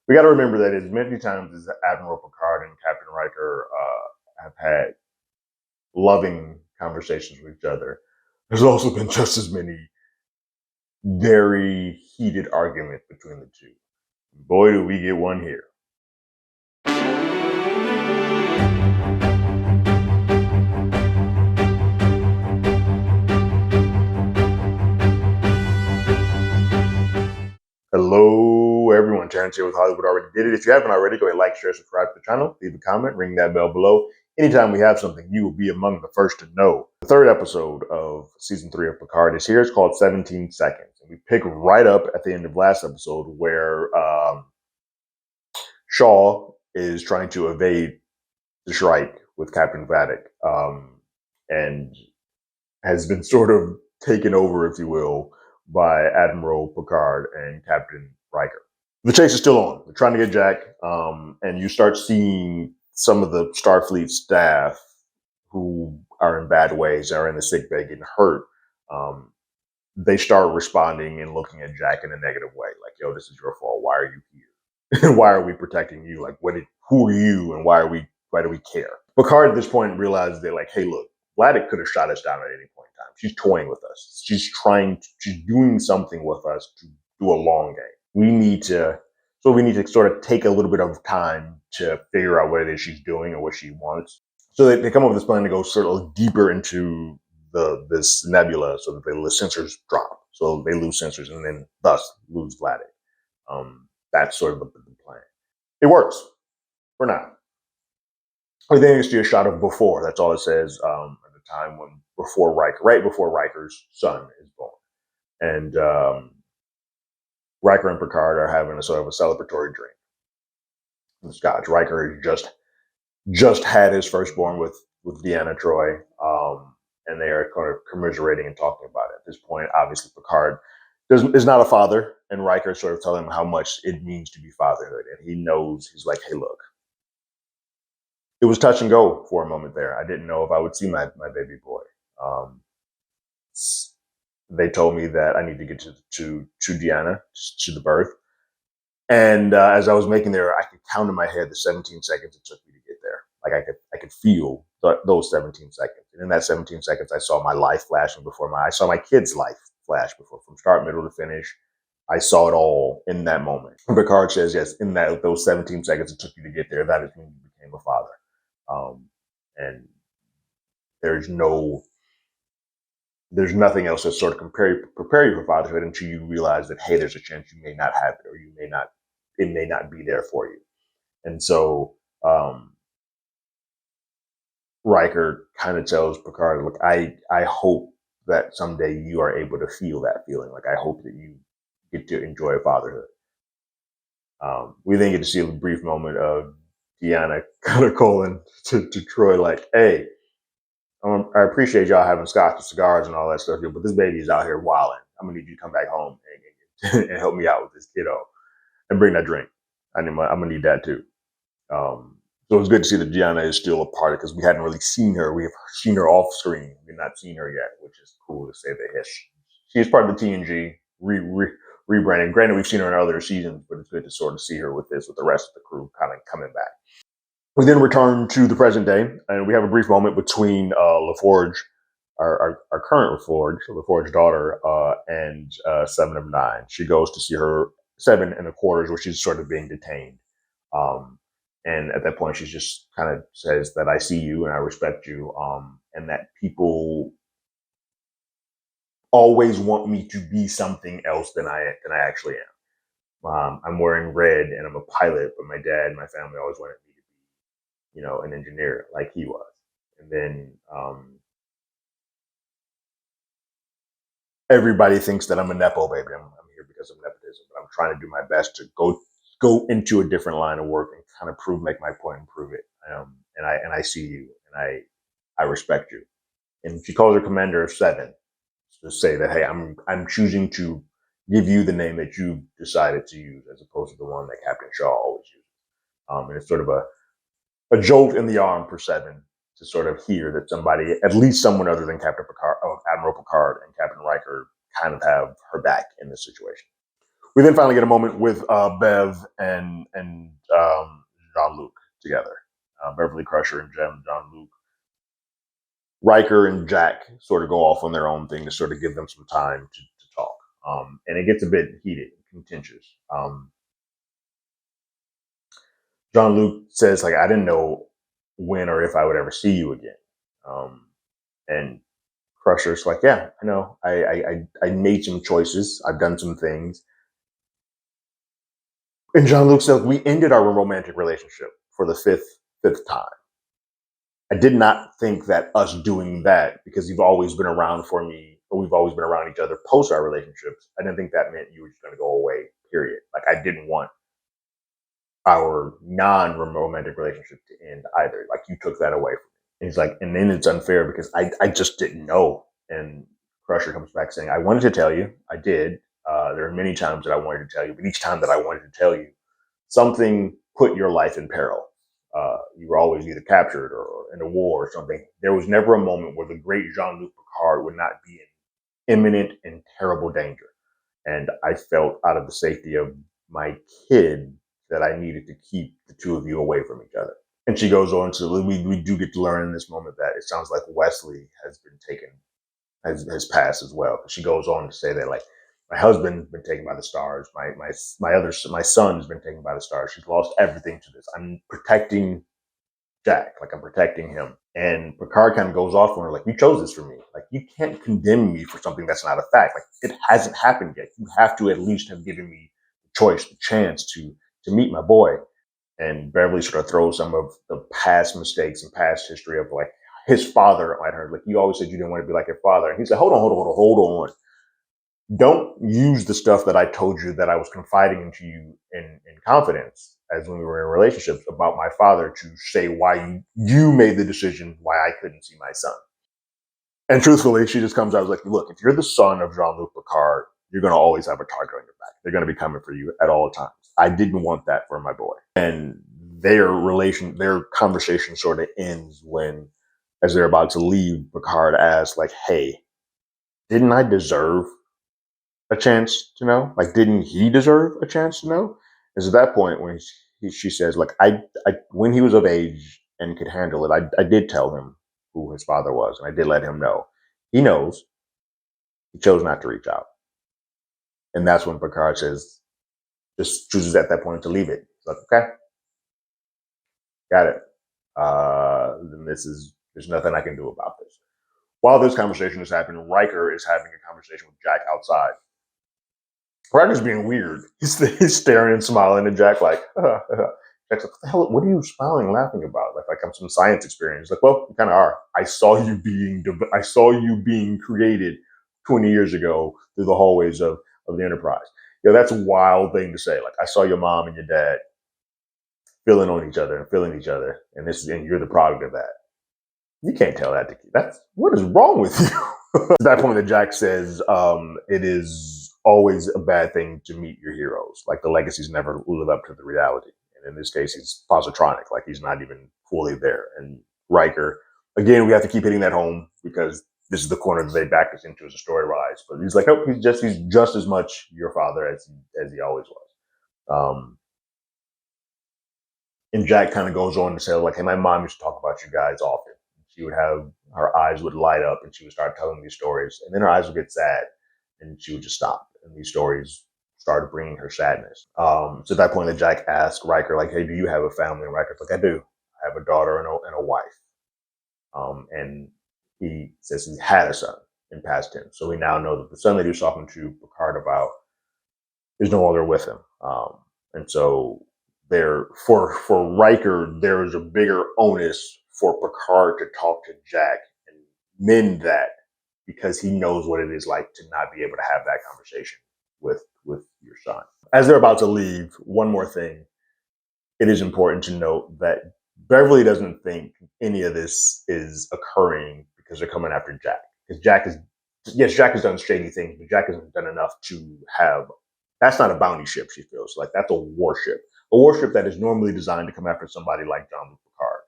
We got to remember that as many times as Admiral Picard and Captain Riker have had loving conversations with each other, there's also been just as many very heated arguments between the two. Boy, do we get one here. Hello, everyone. Terrence here with Hollywood Already Did It. If you haven't already, go ahead, like, share, subscribe to the channel, leave a comment, ring that bell below. Anytime we have something, you will be among the first to know. The third episode of season 3 of Picard is here. It's called 17 Seconds. And we pick right up at the end of last episode where Shaw is trying to evade the Shrike with Captain Vadic and has been sort of taken over, if you will, by Admiral Picard and Captain Riker. The chase is still on. They're trying to get Jack, and you start seeing some of the Starfleet staff who are in bad ways, are in the sick bay, getting hurt. They start responding and looking at Jack in a negative way, like, "Yo, this is your fault. Why are you here? Why are we protecting you? Like, who are you, and why do we care?" Picard at this point realizes that, like, hey, look, Vladek could have shot us down at any point in time. She's toying with us. She's doing something with us to do a long game. We need to sort of take a little bit of time to figure out what it is she's doing and what she wants. So they come up with this plan to go sort of deeper into this nebula so that the sensors drop. So they lose sensors and then thus lose Vladek. That's sort of the plan. It works for now. I think it's just a shot of before. That's all it says at the time when right before Riker's son is born, and Riker and Picard are having a sort of a celebratory drink. The Scotch. Riker just had his firstborn with Deanna Troi, and they are kind of commiserating and talking about it. At this point, obviously, Picard is not a father, and Riker sort of telling him how much it means to be fatherhood, and he knows. He's like, "Hey, look." It was touch and go for a moment there. I didn't know if I would see my baby boy. Um, they told me that I need to get to Deanna, to the birth. And as I was making there, I could count in my head the 17 seconds it took me to get there. Like I could feel those 17 seconds. And in that 17 seconds, I saw my life flashing before I saw my kid's life flash before, from start, middle to finish. I saw it all in that moment. Picard says, yes, in those 17 seconds it took you to get there, that is when you became a father. And there's nothing else that sort of prepare you for fatherhood until you realize that, hey, there's a chance you may not have it, or it may not be there for you. And so Riker kind of tells Picard, look, I hope that someday you are able to feel that feeling. Like, I hope that you get to enjoy fatherhood. We then get to see a brief moment of Deanna kind of calling to Troi, like, hey, I appreciate y'all having scotch and cigars and all that stuff, but this baby is out here wilding. I'm gonna need you to come back home and help me out with this kiddo and bring that drink. I'm gonna need that too. So it's good to see that Deanna is still a part of it, because we hadn't really seen her. We have seen her off screen. We've not seen her yet, which is cool to say that she is part of the TNG rebranding. Granted, we've seen her in other seasons, but it's good to sort of see her with the rest of the crew kind of coming back. We then return to the present day, and we have a brief moment between LaForge, our current LaForge's daughter, and Seven of Nine. She goes to see her Seven in the quarters where she's sort of being detained. And at that point, she just kind of says that I see you and I respect you, and that people always want me to be something else than I actually am. I'm wearing red and I'm a pilot, but my dad and my family always wanted me to be, an engineer like he was. And then everybody thinks that I'm a nepo baby. I'm here because of nepotism, but I'm trying to do my best to go into a different line of work and kind of make my point and prove it. And I see you, and I respect you. And she calls her commander of Seven to say that, hey, I'm choosing to give you the name that you decided to use, as opposed to the one that Captain Shaw always uses. And it's sort of a jolt in the arm for Seven to sort of hear that somebody, at least someone other than Admiral Picard and Captain Riker, kind of have her back in this situation. We then finally get a moment with Bev and Jean-Luc together. Beverly Crusher and Jean-Luc. Riker and Jack sort of go off on their own thing to sort of give them some time to talk. And it gets a bit heated, contentious. Jean-Luc says, like, I didn't know when or if I would ever see you again. And Crusher's like, yeah, I know. I made some choices. I've done some things. And Jean-Luc says, we ended our romantic relationship for the fifth time. I did not think that us doing that, because you've always been around for me, or we've always been around each other post our relationships, I didn't think that meant you were just going to go away, period. Like, I didn't want our non-romantic relationship to end either. Like, you took that away from me. And he's like, and then it's unfair because I just didn't know. And Crusher comes back saying, I wanted to tell you. I did. There are many times that I wanted to tell you, but each time that I wanted to tell you, something put your life in peril. You were always either captured or in a war or something. There was never a moment where the great Jean-Luc Picard would not be in imminent and terrible danger. And I felt, out of the safety of my kid, that I needed to keep the two of you away from each other. And she goes on to, we do get to learn in this moment that it sounds like Wesley has been taken, has passed as well. She goes on to say that, like, my husband's been taken by the stars. My son's been taken by the stars. She's lost everything to this. I'm protecting Jack, like, I'm protecting him. And Picard kind of goes off on her, like, you chose this for me. Like, you can't condemn me for something that's not a fact. Like, it hasn't happened yet. You have to at least have given me the choice, the chance to meet my boy. And Beverly sort of throws some of the past mistakes and past history of, like, his father at her. Like, you always said you didn't want to be like your father. And he's like, hold on. Don't use the stuff that I told you that I was confiding into you in confidence, as when we were in relationships, about my father, to say why you made the decision why I couldn't see my son. And truthfully, she just comes out, like, look, if you're the son of Jean-Luc Picard, you're going to always have a target on your back. They're going to be coming for you at all times. I didn't want that for my boy. And their conversation sort of ends when, as they're about to leave, Picard asks, like, hey, didn't I deserve a chance to know? Like, didn't he deserve a chance to know? Is at that point when she says, like, I when he was of age and could handle it, I did tell him who his father was, and I did let him know. He knows. He chose not to reach out. And that's when Picard says, just chooses at that point to leave it. It's like, okay, got it. Then there's nothing I can do about this. While this conversation is happening, Riker is having a conversation with Jack outside. Riker's being weird. He's staring and smiling at Jack, like, Jack's like, what the hell? What are you smiling and laughing about? Like I'm some science experience. Like, well, you kind of are. I saw you being created 20 years ago through the hallways of the Enterprise. You know, that's a wild thing to say. Like, I saw your mom and your dad feeling on each other and feeling each other, and you're the product of that. You can't tell that to kids. That's, what is wrong with you? At that point that Jack says, it is always a bad thing to meet your heroes. Like, the legacies never live up to the reality. And in this case, he's positronic. Like, he's not even fully there. And Riker, again, we have to keep hitting that home because this is the corner that they backed us into as a story rise. But he's like, nope, he's just as much your father as he always was. And Jack kind of goes on to say, like, hey, my mom used to talk about you guys often. She would have, her eyes would light up and she would start telling these stories. And then her eyes would get sad and she would just stop. And these stories started bringing her sadness. So at that point, that Jack asked Riker, like, hey, do you have a family? And Riker's like, I do. I have a daughter and a wife. And he says he had a son in past tense. So we now know that the son that he was talking to Picard about is no longer with him. And so for Riker, there is a bigger onus for Picard to talk to Jack and mend that, because he knows what it is like to not be able to have that conversation with your son. As they're about to leave, one more thing. It is important to note that Beverly doesn't think any of this is occurring because they're coming after Jack. Because Jack has done shady things, but Jack hasn't done enough to have, that's not a bounty ship, she feels. Like, that's a warship. A warship that is normally designed to come after somebody like Jean-Luc Picard.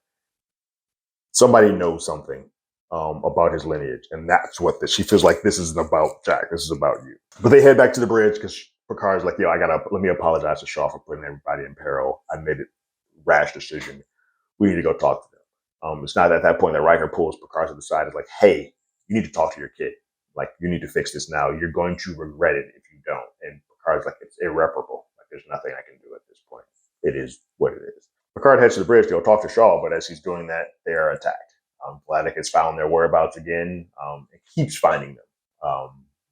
Somebody knows something about his lineage, and that's what she feels like this isn't about Jack. This is about you. But they head back to the bridge because Picard's like, yo, let me apologize to Shaw for putting everybody in peril. I made a rash decision. We need to go talk to them. It's not at that point that Riker pulls Picard to the side. Is like, hey, you need to talk to your kid. Like, you need to fix this now. You're going to regret it if you don't. And Picard's like, it's irreparable. Like, there's nothing I can do at this point. It is what it is. Picard heads to the bridge to go talk to Shaw, but as he's doing that, they are attacked. Vladek has found their whereabouts again and keeps finding them,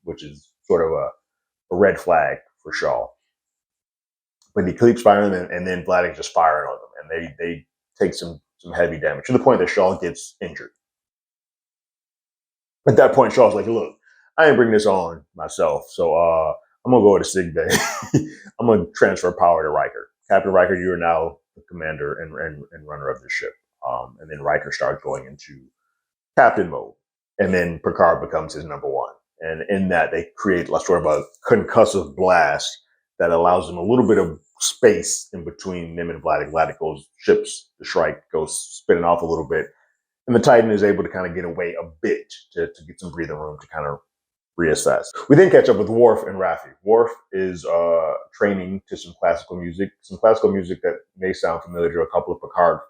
which is sort of a red flag for Shaw. But he keeps firing them, and then Vladek just firing on them, and they take some heavy damage to the point that Shaw gets injured. At that point, Shaw's like, look, I ain't bringing this on myself, so I'm going to go to sick bay. I'm going to transfer power to Riker. Captain Riker, you are now the commander and runner of the ship. And then Riker starts going into captain mode. And then Picard becomes his number one. And in that, they create sort of a concussive blast that allows them a little bit of space in between them and Vladek. Vladek goes, the Shrike goes spinning off a little bit. And the Titan is able to kind of get away a bit to get some breathing room to kind of reassess. We then catch up with Worf and Raffi. Worf is training to some classical music that may sound familiar to a couple of Picard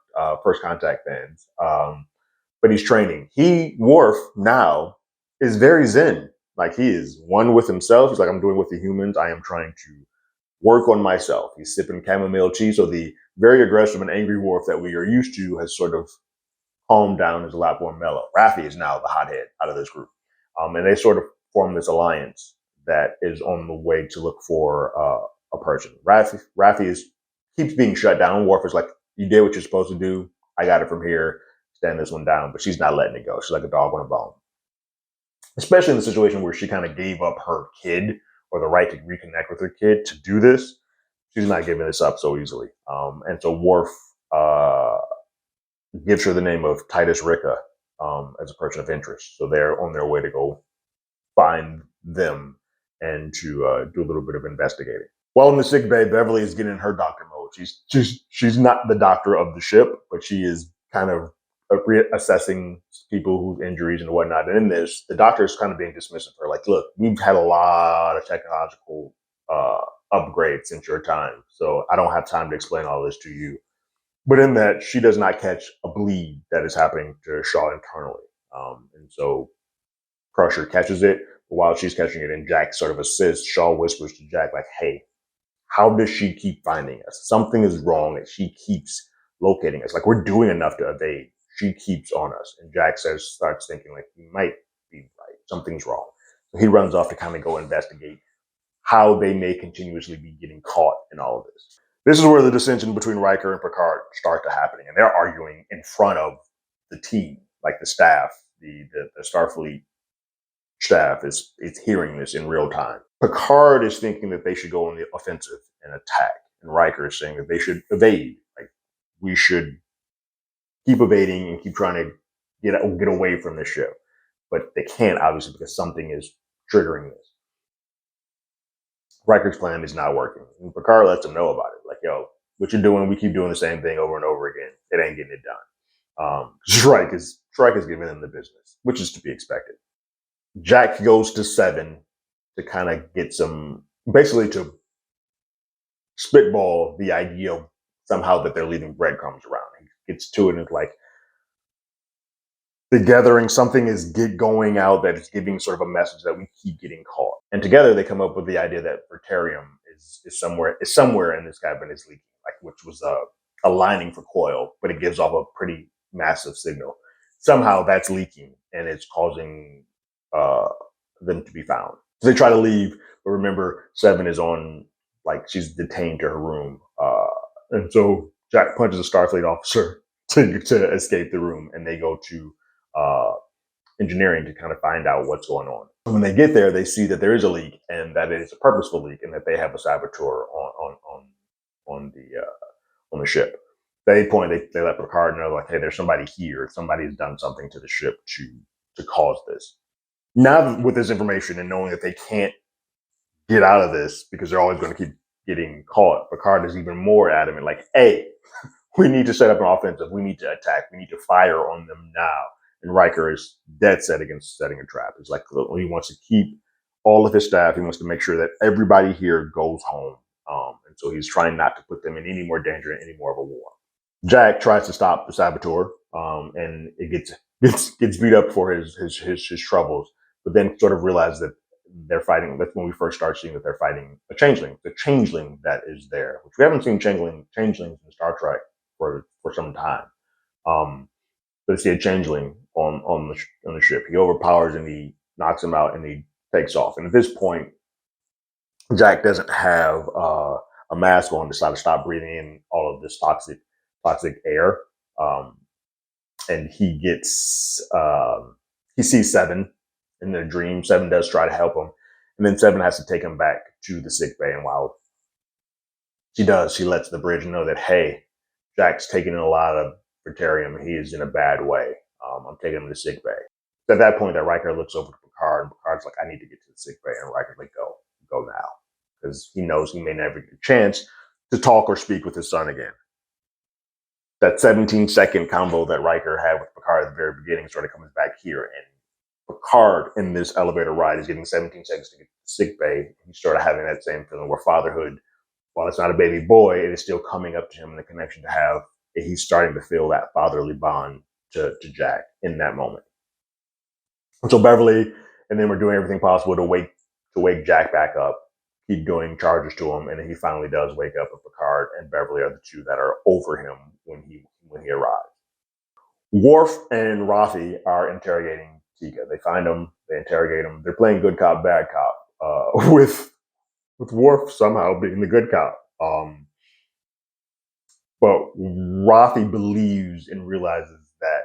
First Contact fans. But he's training. Worf now is very zen. Like, he is one with himself. He's like, I'm doing with the humans. I am trying to work on myself. He's sipping chamomile tea. So the very aggressive and angry Worf that we are used to has sort of calmed down, is a lot more mellow. Raffi is now the hothead out of this group. And they sort of form this alliance that is on the way to look for a person. Raffi keeps being shut down. Worf is like, you did what you're supposed to do. I got it from here. Stand this one down. But she's not letting it go. She's like a dog on a bone. Especially in the situation where she kind of gave up her kid, or the right to reconnect with her kid, to do this. She's not giving this up so easily. And so Worf gives her the name of Titus Ricca as a person of interest. So they're on their way to go find them and to do a little bit of investigating. While in the sick bay, Beverly is getting in her doctor mode. She's not the doctor of the ship, but she is kind of reassessing people whose injuries and whatnot. And in this, the doctor is kind of being dismissive of her. Like, look, we've had a lot of technological upgrades since your time, so I don't have time to explain all this to you. But in that, she does not catch a bleed that is happening to Shaw internally. And so Crusher catches it, but while she's catching it and Jack sort of assists, Shaw whispers to Jack, like, hey, how does she keep finding us? Something is wrong and she keeps locating us. Like, we're doing enough to evade. She keeps on us. And Jack starts thinking, like, he might be right. Something's wrong. So he runs off to kind of go investigate how they may continuously be getting caught in all of this. This is where the dissension between Riker and Picard start to happening. And they're arguing in front of the team, like the staff, the Starfleet staff is hearing this in real time. Picard is thinking that they should go on the offensive and attack. And Riker is saying that they should evade. Like, we should keep evading and keep trying to get away from the ship. But they can't, obviously, because something is triggering this. Riker's plan is not working. And Picard lets him know about it. Like, yo, what you're doing, we keep doing the same thing over and over again. It ain't getting it done. Shrike is giving them the business, which is to be expected. Jack goes to Seven to kind of get basically to spitball the idea somehow that they're leaving breadcrumbs around. He gets to it and it's like, the gathering, something is going out that is giving sort of a message that we keep getting caught. And together they come up with the idea that Verterium is somewhere in this cabin is leaking, like, which was a lining for coil, but it gives off a pretty massive signal. Somehow that's leaking and it's causing them to be found. So they try to leave, but remember, Seven is on, like, she's detained to her room. And so Jack punches a Starfleet officer to escape the room, and they go to engineering to kind of find out what's going on. When they get there, they see that there is a leak and that it is a purposeful leak, and that they have a saboteur on the ship. They let Picard know, like, hey, there's somebody here. Somebody's done something to the ship to cause this. Now, with this information and knowing that they can't get out of this because they're always going to keep getting caught, Picard is even more adamant, like, hey, we need to set up an offensive. We need to attack. We need to fire on them now. And Riker is dead set against setting a trap. It's like, look, he wants to keep all of his staff. He wants to make sure that everybody here goes home. And so he's trying not to put them in any more danger, in any more of a war. Jack tries to stop the saboteur, and it gets beat up for his troubles, but then sort of realizes that they're fighting. That's when we first start seeing that they're fighting a changeling, the changeling that is there, which we haven't seen changelings in Star Trek for some time. But see a changeling on the ship. He overpowers and he knocks him out and he takes off. And at this point, Jack doesn't have a mask on, decided to stop breathing in all of this toxic air. And he sees Seven in the dream. Seven does try to help him. And then Seven has to take him back to the sick bay. And while she does, she lets the bridge know that, hey, Jack's taking in a lot of deuterium. He is in a bad way. I'm taking him to sick bay. At that point, that Riker looks over to Picard, and Picard's like, I need to get to the sick bay. And Riker's like, go now. Because he knows he may never get a chance to talk or speak with his son again. That 17-second combo that Riker had with Picard at the very beginning sort of comes back here. And Picard in this elevator ride is getting 17 seconds to get to the sick bay. He's sort of having that same feeling where fatherhood, while it's not a baby boy, it is still coming up to him and the connection to have. He's starting to feel that fatherly bond to Jack in that moment. And so Beverly and then we're doing everything possible to wake Jack back up, keep doing charges to him, and then he finally does wake up, and Picard and Beverly are the two that are over him when he arrives. Worf and Rafi are interrogating Tika. They find him, they interrogate him. They're playing good cop, bad cop, with Worf somehow being the good cop. But Rafi believes and realizes that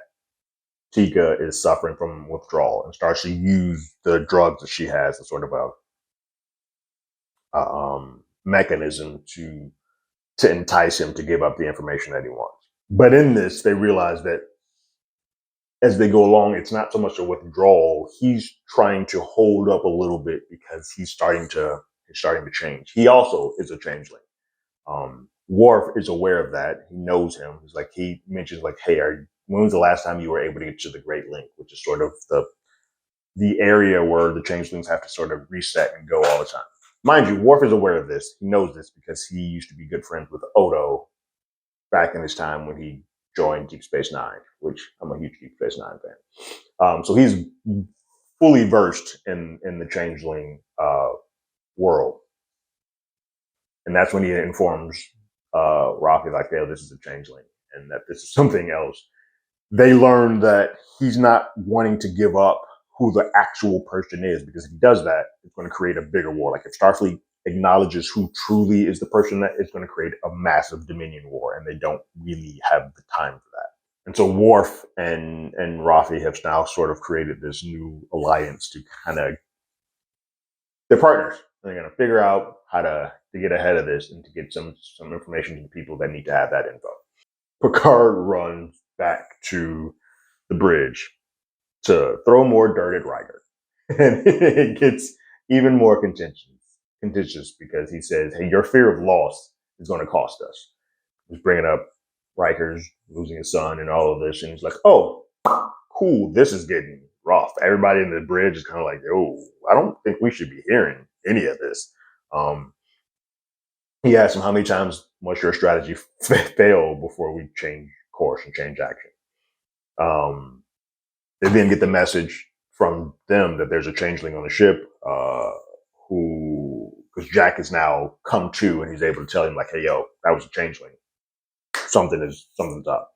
Tika is suffering from withdrawal and starts to use the drugs that she has as sort of a mechanism to entice him to give up the information that he wants. But in this, they realize that as they go along, it's not so much a withdrawal. He's trying to hold up a little bit because he's starting to change. He also is a changeling. Worf is aware of that. He knows him. He's like, he mentions like, hey, when was the last time you were able to get to the Great Link, which is sort of the area where the changelings have to sort of reset and go all the time. Mind you, Worf is aware of this. He knows this because he used to be good friends with Odo back in his time when he joined Deep Space Nine, which I'm a huge Deep Space Nine fan. So he's fully versed in the changeling world. And that's when he informs Rafi, like, hey, this is a changeling and that this is something else. They learn that he's not wanting to give up who the actual person is, because if he does that, it's going to create a bigger war. Like if Starfleet acknowledges who truly is the person, that it's going to create a massive Dominion war, and they don't really have the time for that. And so Worf and Rafi have now sort of created this new alliance to kind of, they're partners. They're going to figure out how to get ahead of this and to get some information to the people that need to have that info. Picard runs back to the bridge to throw more dirt at Riker. And it gets even more contentious because he says, hey, your fear of loss is going to cost us. He's bringing up Riker's losing his son and all of this. And he's like, oh, cool, this is getting rough. Everybody in the bridge is kind of like, yo, I don't think we should be hearing any of this. He asked him how many times must your strategy fail before we change course and change action. They then get the message from them that there's a changeling on the ship because Jack has now come to and he's able to tell him like, hey, yo, that was a changeling. Something's up.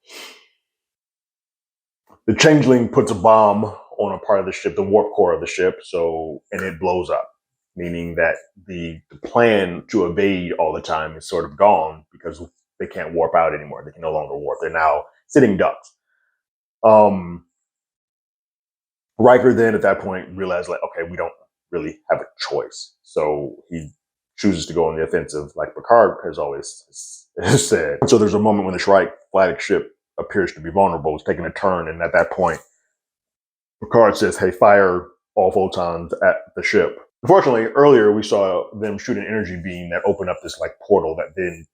The changeling puts a bomb on a part of the ship, the warp core of the ship, and it blows up, meaning that the plan to evade all the time is sort of gone because they can't warp out anymore. They can no longer warp. They're now sitting ducks. Riker then at that point realized like, okay, we don't really have a choice. So he chooses to go on the offensive like Picard has always said. So there's a moment when the Shrike flagship appears to be vulnerable. It's taking a turn. And at that point, Picard says, hey, fire all photons at the ship. Unfortunately, earlier we saw them shoot an energy beam that opened up this like portal that then,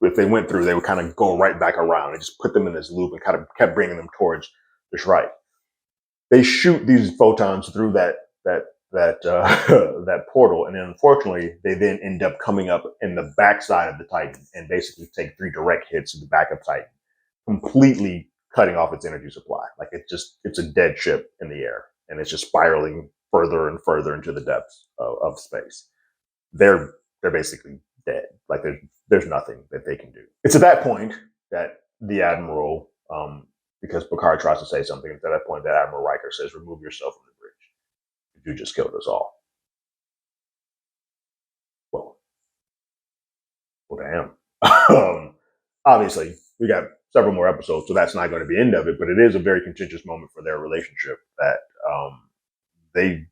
if they went through, they would kind of go right back around and just put them in this loop and kind of kept bringing them towards the Shrike. They shoot these photons through the that portal, and then unfortunately they then end up coming up in the backside of the Titan and basically take 3 direct hits to the back of Titan, completely cutting off its energy supply. Like it's a dead ship in the air, and it's just spiraling further and further into the depths of space. They're basically dead. Like there's nothing that they can do. It's at that point that the Admiral, because Picard tries to say something, it's at that point that Admiral Riker says, "Remove yourself from the bridge. You just killed us all." Well, well, damn. Obviously, we got several more episodes, so that's not going to be the end of it. But it is a very contentious moment for their relationship. That they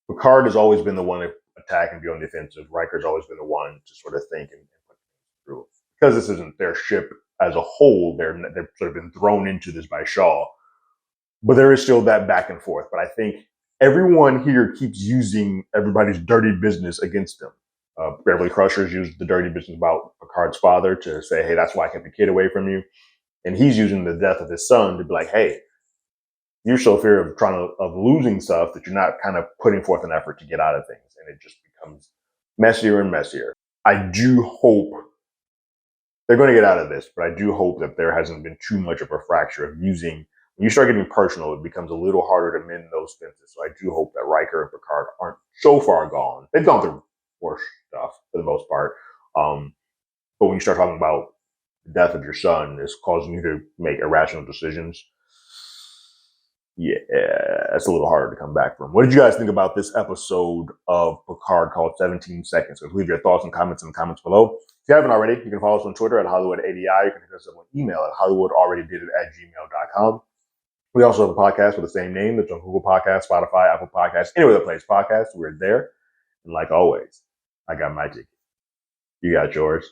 Picard has always been the one to attack and be on the offensive. Riker's always been the one to sort of think and put things through. Because this isn't their ship as a whole, they've sort of been thrown into this by Shaw. But there is still that back and forth. But I think everyone here keeps using everybody's dirty business against them. Beverly Crusher's used the dirty business about Picard's father to say, "Hey, that's why I kept the kid away from you." And he's using the death of his son to be like, "Hey, you're so fear of losing stuff that you're not kind of putting forth an effort to get out of things." And it just becomes messier and messier. I do hope they're going to get out of this, but I do hope that there hasn't been too much of a fracture of using. When you start getting personal, it becomes a little harder to mend those fences. So I do hope that Riker and Picard aren't so far gone. They've gone through worse stuff for the most part. But when you start talking about the death of your son is causing you to make irrational decisions, yeah, it's a little harder to come back from. What did you guys think about this episode of Picard called 17 Seconds? So leave your thoughts and comments in the comments below. If you haven't already, you can follow us on Twitter at HollywoodADI. You can hit us up on email at HollywoodAlreadyDidIt@gmail.com. We also have a podcast with the same name. It's on Google Podcasts, Spotify, Apple Podcasts, anywhere that plays podcasts. We're there. And like always, I got my ticket. You got yours.